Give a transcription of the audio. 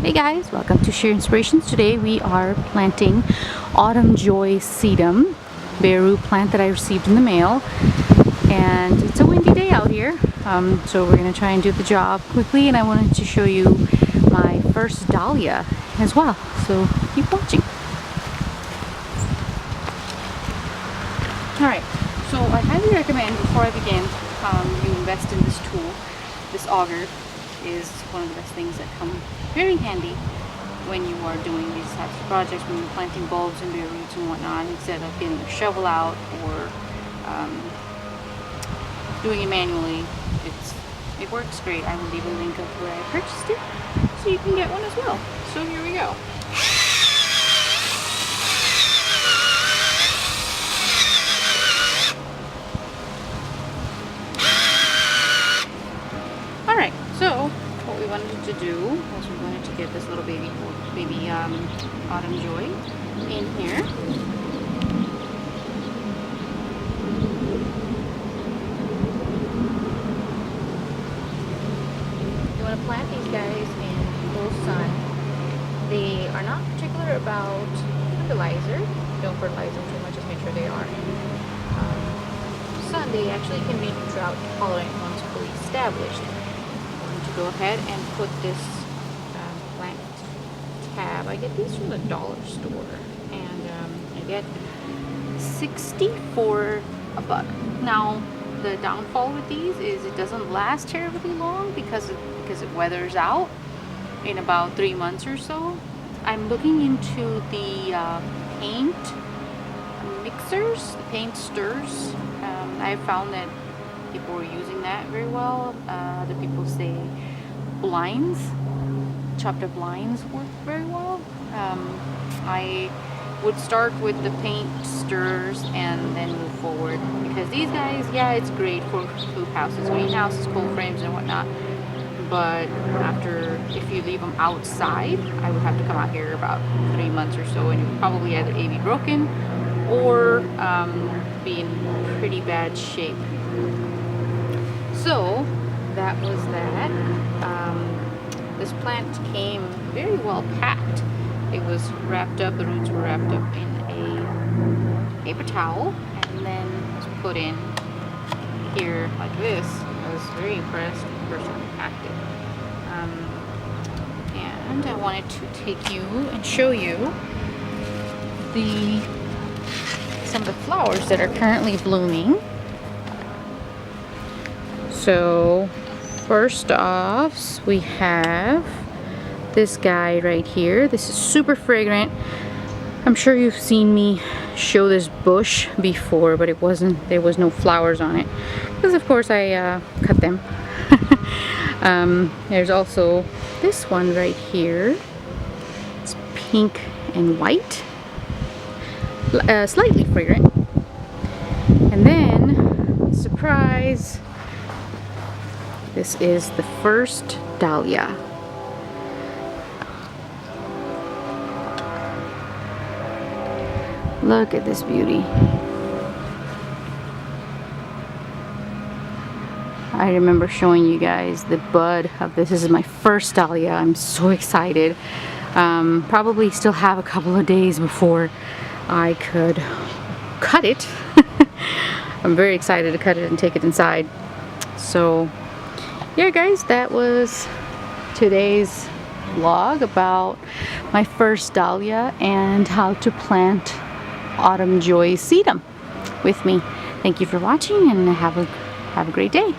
Hey guys, welcome to Share Inspirations. Today we are planting Autumn Joy Sedum, bare root plant that I received in the mail. And it's a windy day out here, so we're going to try and do the job quickly, and I wanted to show you my first dahlia as well, so keep watching. Alright, so I highly recommend before I begin you invest in this tool. This auger is one of the best things that come very handy when you are doing these types of projects, when you're planting bulbs and bare roots and whatnot, instead of getting a shovel out or doing it manually. It works great. I will leave a link of where I purchased it so you can get one as well. So here we go. Alright, so what we wanted to do was we wanted to get this little baby Autumn Joy in here. You want to plant these guys in full sun. They are not particular about fertilizer. Don't fertilize them too much, just make sure they are in sun. They actually can be drought tolerant once fully established. Go ahead and put this plant tab. I get these from the dollar store, and I get 60 for $1. Now the downfall with these is it doesn't last terribly long because it weathers out in about 3 months or so. I'm looking into the paint mixers, the paint stirrers. I found that people were using that very well. Other people say blinds, chopped up blinds work very well. I would start with the paint stirrers and then move forward, because these guys, yeah, it's great for hoop houses, greenhouses, cold frames and whatnot, but if you leave them outside, I would have to come out here about 3 months or so, and it would probably either A, be broken or be in pretty bad shape. So that was that. This plant came very well packed. It was wrapped up, the roots were wrapped up in a paper towel and then was put in here like this. I was very impressed with the person who packed it. And I wanted to take you and show you some of the flowers that are currently blooming. So first off, we have this guy right here. This is super fragrant. I'm sure you've seen me show this bush before, but there was no flowers on it because of course I cut them. There's also this one right here. It's pink and white, slightly fragrant. And then, surprise, this is the first dahlia. Look at this beauty. I remember showing you guys the bud of this. This is my first dahlia. I'm so excited. Probably still have a couple of days before I could cut it. I'm very excited to cut it and take it inside. So yeah guys, that was today's vlog about my first dahlia and how to plant Autumn Joy Sedum with me. Thank you for watching, and have a great day.